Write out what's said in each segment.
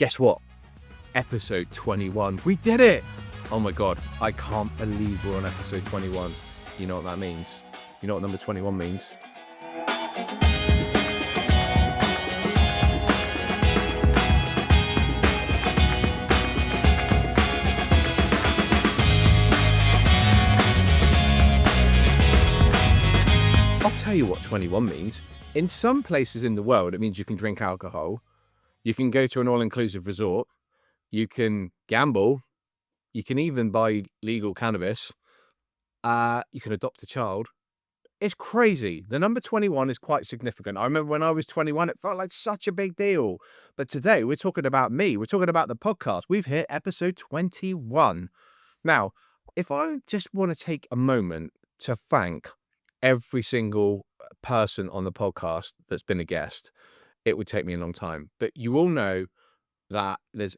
Guess what? Episode 21. We did it! Oh my God, I can't believe we're on episode 21. You know what that means? You know what number 21 means? I'll tell you what 21 means. In some places in the world, it means you can drink alcohol, you can go to an all-inclusive resort, you can gamble, you can even buy legal cannabis, you can adopt a child. It's crazy. The number 21 is quite significant. I remember when I was 21, it felt like such a big deal. But today we're talking about me. We're talking about the podcast. We've hit episode 21. Now, if I just want to take a moment to thank every single person on the podcast that's been a guest, it would take me a long time. But you all know that there's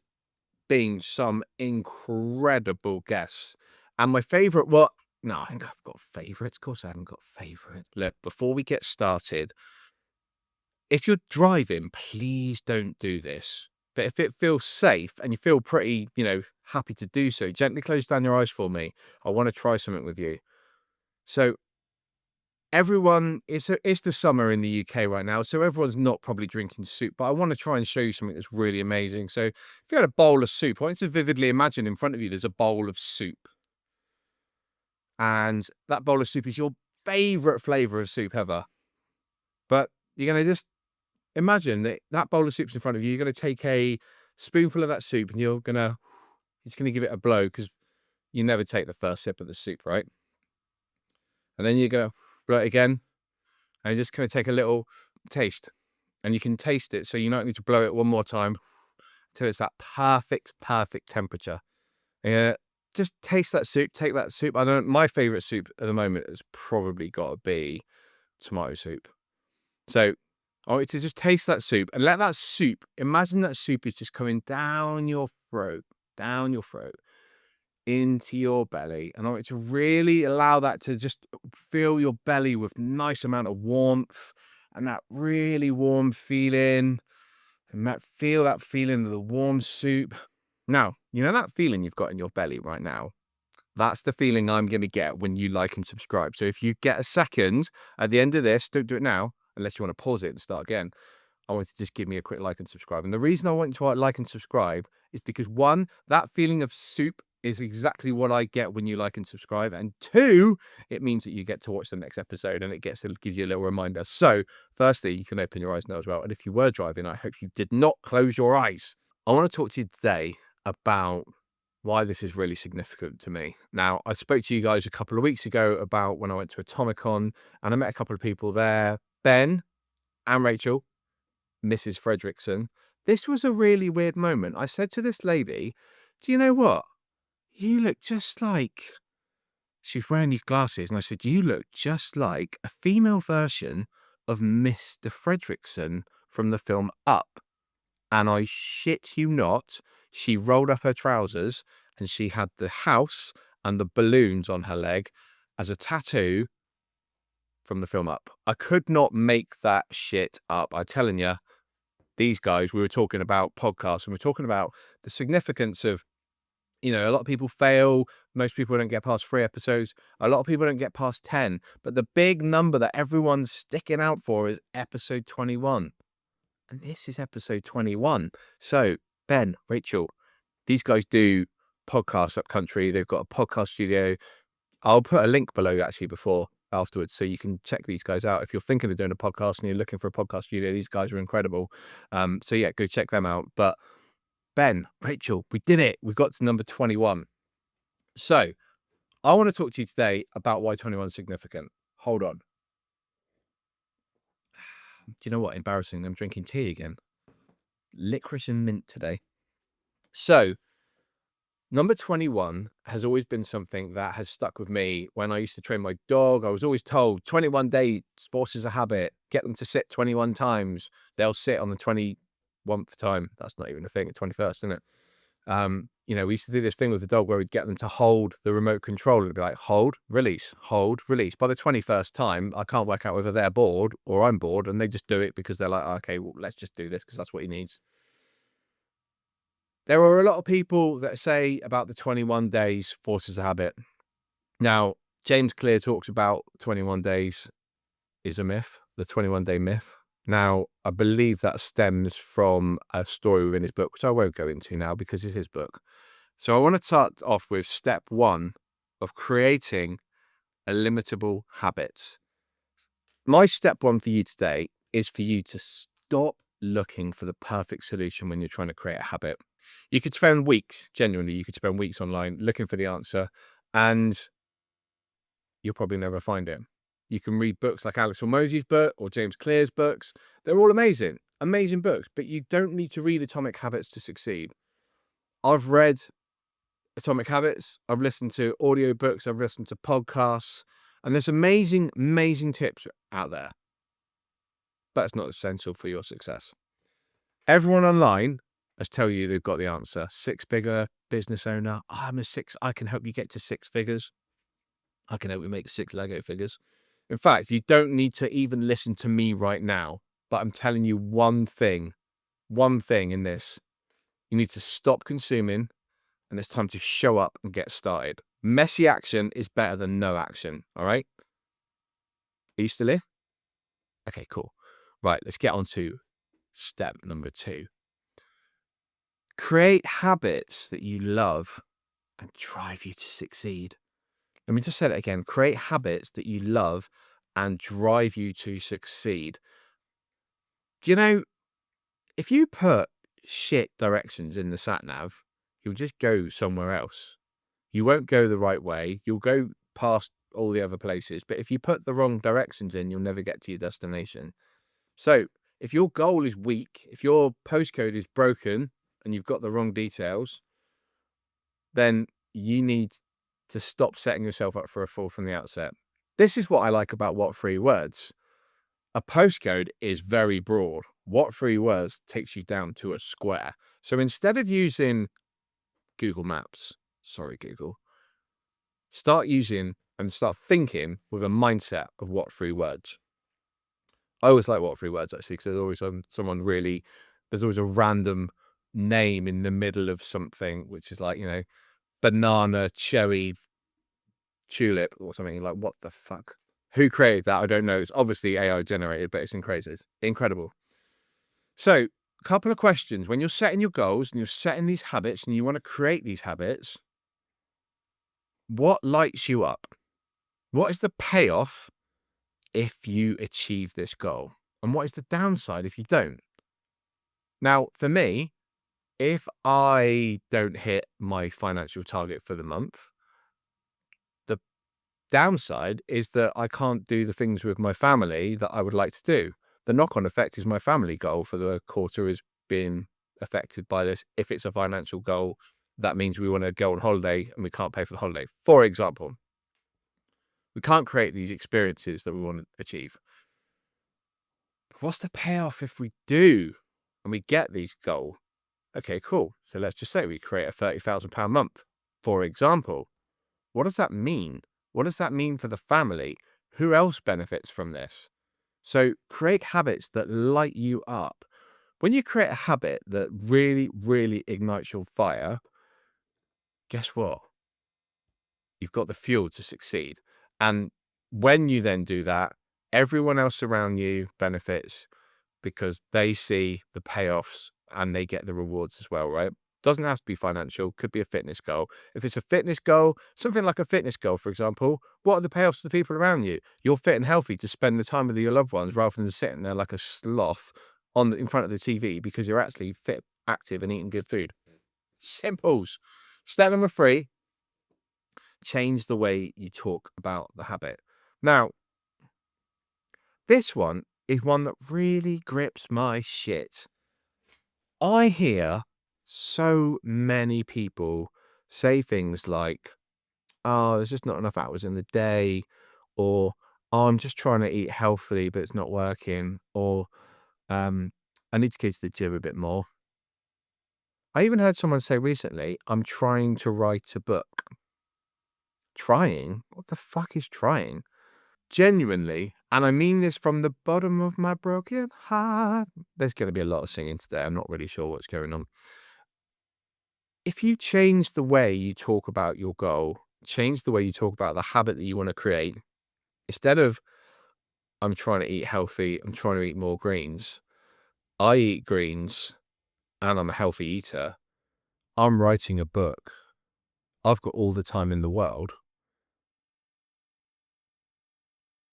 been some incredible guests. And my favorite, well, no, I think I've got favorites. Of course I haven't got favorites. Look, before we get started, if you're driving, please don't do this. But if it feels safe and you feel pretty, happy to do so, gently close down your eyes for me. I want to try something with you. So everyone, it's the summer in the UK right now, so everyone's not probably drinking soup, but I want to try and show you something that's really amazing. So if you had a bowl of soup, I want you to vividly imagine in front of you there's a bowl of soup. And that bowl of soup is your favorite flavor of soup ever. But you're going to just imagine that bowl of soup's in front of you. You're going to take a spoonful of that soup and you're just going to give it a blow, because you never take the first sip of the soup, right? And then you're going to blow it again. And you're just going to take a little taste. And you can taste it, so you don't need to blow it one more time until it's that perfect temperature. Yeah. Just taste that soup, take that soup. My favorite soup at the moment has probably got to be tomato soup. So I want you to just taste that soup and let that soup, imagine that soup is just coming down your throat, into your belly. And I want you to really allow that to just fill your belly with nice amount of warmth and that really warm feeling. And feel that feeling of the warm soup. Now, you know that feeling you've got in your belly right now? That's the feeling I'm going to get when you like and subscribe. So if you get a second at the end of this, don't do it now, unless you want to pause it and start again. I want you to just give me a quick like and subscribe. And the reason I want you to like and subscribe is because, one, that feeling of soup is exactly what I get when you like and subscribe. And two, it means that you get to watch the next episode and it gives you a little reminder. So firstly, you can open your eyes now as well. And if you were driving, I hope you did not close your eyes. I want to talk to you today about why this is really significant to me. Now, I spoke to you guys a couple of weeks ago about when I went to Atomicon and I met a couple of people there, Ben and Rachel, Mrs. Fredrickson. This was a really weird moment. I said to this lady, do you know what? You look just like... She was wearing these glasses and I said, you look just like a female version of Mr. Fredrickson from the film Up. And I shit you not, she rolled up her trousers and she had the house and the balloons on her leg as a tattoo from the film Up. I could not make that shit up. I'm telling you, these guys, we were talking about podcasts and we're talking about the significance of, a lot of people fail. Most people don't get past 3 episodes. A lot of people don't get past 10. But the big number that everyone's sticking out for is episode 21. And this is episode 21. So, Ben, Rachel, these guys do podcasts up country. They've got a podcast studio. I'll put a link below actually afterwards, so you can check these guys out. If you're thinking of doing a podcast and you're looking for a podcast studio, these guys are incredible. So yeah, go check them out. But Ben, Rachel, we did it. We've got to number 21. So I want to talk to you today about why 21 is significant. Hold on. Do you know what? Embarrassing. I'm drinking tea again. Licorice and mint today. So number 21 has always been something that has stuck with me. When I used to train my dog, I was always told 21 days, sports is a habit. Get them to sit 21 times. They'll sit on the 21th time. That's not even a thing. 21st, isn't it? We used to do this thing with the dog where we'd get them to hold the remote control and it'd be like, hold, release, hold, release. By the 21st time, I can't work out whether they're bored or I'm bored, and they just do it because they're like, okay, well, let's just do this because that's what he needs. There are a lot of people that say about the 21 days forces a habit. Now, James Clear talks about 21 days is a myth, the 21-day myth. Now, I believe that stems from a story within his book, which I won't go into now because it's his book. So I want to start off with step one of creating illimitable habits. My step one for you today is for you to stop looking for the perfect solution when you're trying to create a habit. You could spend weeks, genuinely, you could spend weeks online looking for the answer, and you'll probably never find it. You can read books like Alex Hormozi's book or James Clear's books. They're all amazing, amazing books, but you don't need to read Atomic Habits to succeed. I've read Atomic Habits, I've listened to audiobooks, I've listened to podcasts, and there's amazing, amazing tips out there. But it's not essential for your success. Everyone online has tell you they've got the answer. Six-figure business owner. I can help you get to six figures. I can help you make six Lego figures. In fact, you don't need to even listen to me right now, but I'm telling you one thing in this. You need to stop consuming, and it's time to show up and get started. Messy action is better than no action, all right? Are you still here? Okay, cool. Right, let's get on to step number 2. Create habits that you love and drive you to succeed. Let me just say that again. Create habits that you love and drive you to succeed. Do you know, if you put shit directions in the sat nav, you'll just go somewhere else. You won't go the right way. You'll go past all the other places. But if you put the wrong directions in, you'll never get to your destination. So if your goal is weak, if your postcode is broken and you've got the wrong details, then you need to stop setting yourself up for a fall from the outset. This is what I like about What Three Words. A postcode is very broad. What Three Words takes you down to a square. So instead of using Google Maps, sorry, Google, start using and start thinking with a mindset of What Three Words. I always like What Three Words, actually, because there's always there's always a random name in the middle of something, which is like, banana, cherry, tulip or something. Like, what the fuck? Who created that? I don't know. It's obviously AI generated, but it's incredible. So, a couple of questions. When you're setting your goals and you're setting these habits and you want to create these habits, what lights you up? What is the payoff if you achieve this goal? And what is the downside if you don't? Now, for me, if I don't hit my financial target for the month, the downside is that I can't do the things with my family that I would like to do. The knock-on effect is my family goal for the quarter is being affected by this. If it's a financial goal, that means we want to go on holiday and we can't pay for the holiday. For example, we can't create these experiences that we want to achieve. But what's the payoff if we do and we get these goals? Okay, cool. So let's just say we create a £30,000 month, for example. What does that mean? What does that mean for the family? Who else benefits from this? So create habits that light you up. When you create a habit that really, really ignites your fire, guess what? You've got the fuel to succeed. And when you then do that, everyone else around you benefits because they see the payoffs and they get the rewards as well, right? Doesn't have to be financial, could be a fitness goal. If it's a fitness goal, something like a fitness goal, for example, what are the payoffs to the people around you? You're fit and healthy to spend the time with your loved ones rather than sitting there like a sloth in front of the TV because you're actually fit, active, and eating good food. Simples. Step number 3, change the way you talk about the habit. Now, this one is one that really grips my shit. I hear so many people say things like, oh, there's just not enough hours in the day, or oh, I'm just trying to eat healthily, but it's not working, or I need to go to the gym a bit more. I even heard someone say recently, I'm trying to write a book. Trying? What the fuck is trying? Genuinely, and I mean this from the bottom of my broken heart. There's going to be a lot of singing today. I'm not really sure what's going on. if you change the way you talk about your goal, change the way you talk about the habit that you want to create, instead of I'm trying to eat healthy, I'm trying to eat more greens, I eat greens and I'm a healthy eater. I'm writing a book. I've got all the time in the world.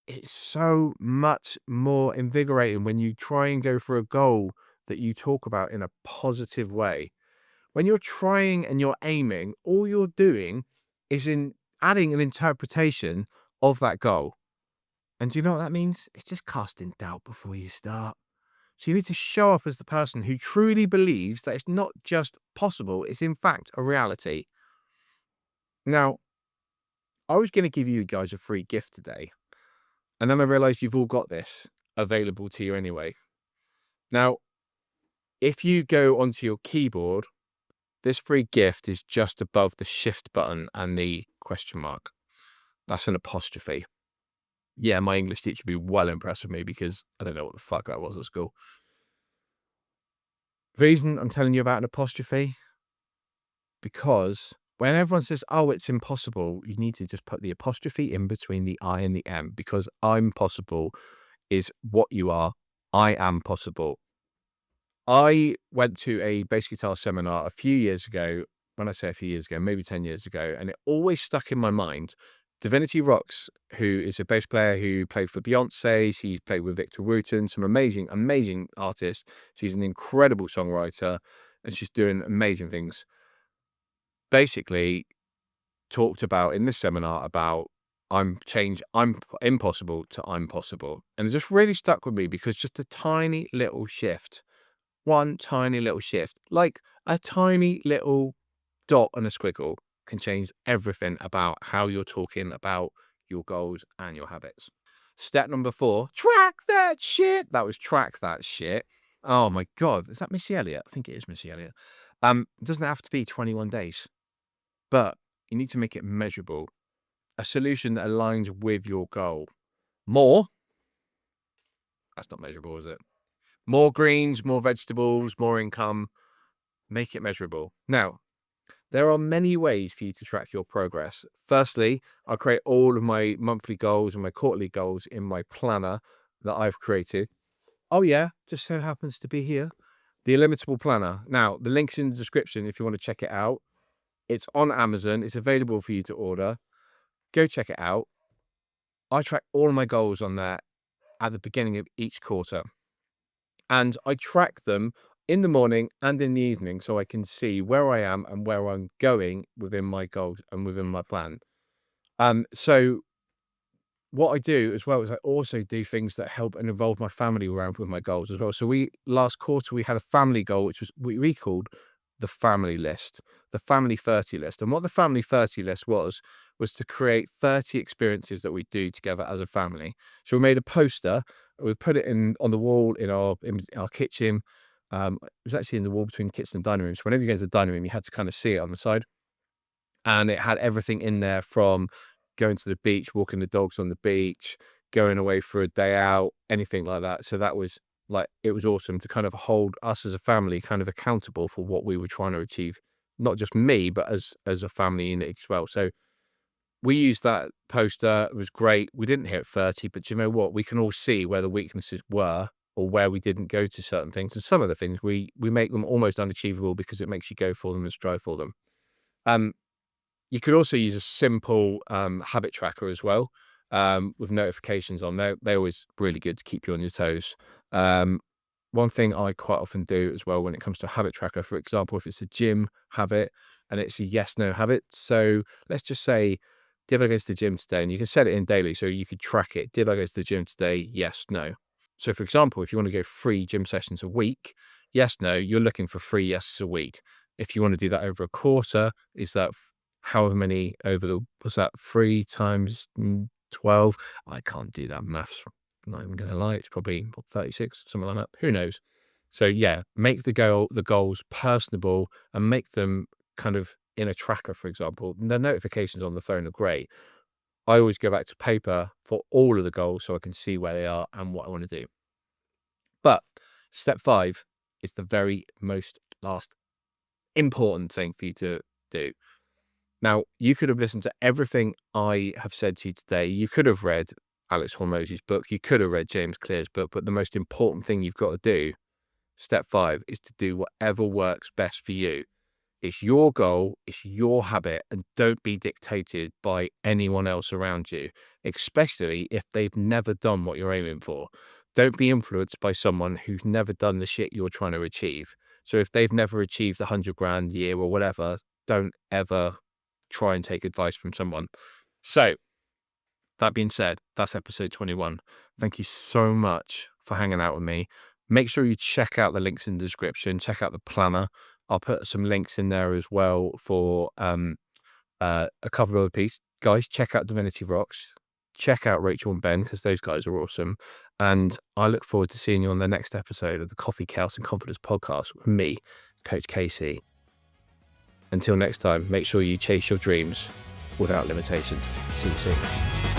It's so much more invigorating when you try and go for a goal that you talk about in a positive way. When you're trying and you're aiming, all you're doing is in adding an interpretation of that goal. And do you know what that means? It's just casting doubt before you start. So you need to show up as the person who truly believes that it's not just possible, it's in fact a reality. Now, I was going to give you guys a free gift today, and then I realized you've all got this available to you anyway. Now, if you go onto your keyboard, this free gift is just above the shift button and the question mark. That's an apostrophe. Yeah, my English teacher would be well impressed with me because I don't know what the fuck that was at school. The reason I'm telling you about an apostrophe, because when everyone says, oh, it's impossible, you need to just put the apostrophe in between the I and the M, because I'm possible is what you are. I am possible. I went to a bass guitar seminar a few years ago. When I say a few years ago, maybe 10 years ago, and it always stuck in my mind. Divinity Rocks, who is a bass player who played for Beyonce, she's played with Victor Wooten, some amazing, amazing artists. She's an incredible songwriter, and she's doing amazing things. Basically, talked about in this seminar about I'm impossible to I'm possible, and it just really stuck with me because just a tiny little shift. One tiny little shift, like a tiny little dot and a squiggle, can change everything about how you're talking about your goals and your habits. Step number 4, track that shit. That was track that shit. Oh my God. Is that Missy Elliott? I think it is Missy Elliott. It doesn't have to be 21 days, but you need to make it measurable. A solution that aligns with your goal. More, that's not measurable, is it? More greens, more vegetables, more income. Make it measurable. Now, there are many ways for you to track your progress. Firstly, I'll create all of my monthly goals and my quarterly goals in my planner that I've created. Oh yeah, just so happens to be here. The Illimitable Planner. Now, the link's in the description if you want to check it out. It's on Amazon. It's available for you to order. Go check it out. I track all of my goals on there at the beginning of each quarter. And I track them in the morning and in the evening so I can see where I am and where I'm going within my goals and within my plan. So what I do as well is I also do things that help and involve my family around with my goals as well. So last quarter we had a family goal, which was we called the family list, the family 30 list. And what the family 30 list was to create 30 experiences that we do together as a family. So we made a poster, we put it in on the wall in our kitchen. It was actually in the wall between the kitchen and dining room. So whenever you go to the dining room, you had to kind of see it on the side. And it had everything in there from going to the beach, walking the dogs on the beach, going away for a day out, anything like that. So that was like, it was awesome to kind of hold us as a family kind of accountable for what we were trying to achieve. Not just me, but as a family unit as well. So we used that poster. It was great. We didn't hit 30, but you know what? We can all see where the weaknesses were or where we didn't go to certain things. And some of the things we make them almost unachievable because it makes you go for them and strive for them. Um, you could also use a simple habit tracker as well, with notifications on there. They're always really good to keep you on your toes. One thing I quite often do as well when it comes to a habit tracker, for example, if it's a gym habit and it's a yes, no habit. So let's just say, did I go to the gym today? And you can set it in daily so you could track it. Did I go to the gym today? Yes, no. So for example, if you want to go 3 gym sessions a week, yes, no, you're looking for 3 yeses a week. If you want to do that over a quarter, is that however many over the, what's that, 3 times 12? I can't do that maths. I'm not even going to lie. It's probably 36, something like that. Who knows? So yeah, make the goals personable and make them kind of in a tracker, for example. The notifications on the phone are great. I always go back to paper for all of the goals so I can see where they are and what I want to do. But step 5 is the very most last important thing for you to do. Now, you could have listened to everything I have said to you today. You could have read Alex Hormozzi's book. You could have read James Clear's book. But the most important thing you've got to do, step 5, is to do whatever works best for you. It's your goal, it's your habit, and don't be dictated by anyone else around you, especially if they've never done what you're aiming for. Don't be influenced by someone who's never done the shit you're trying to achieve. So if they've never achieved 100 grand a year or whatever, don't ever try and take advice from someone. So that being said, that's episode 21. Thank you so much for hanging out with me. Make sure you check out the links in the description, check out the planner. I'll put some links in there as well for a couple of other pieces. Guys, check out Divinity Rocks. Check out Rachel and Ben, because those guys are awesome. And I look forward to seeing you on the next episode of the Coffee, Chaos and Confidence podcast with me, Coach Casey. Until next time, make sure you chase your dreams without limitations. See you soon.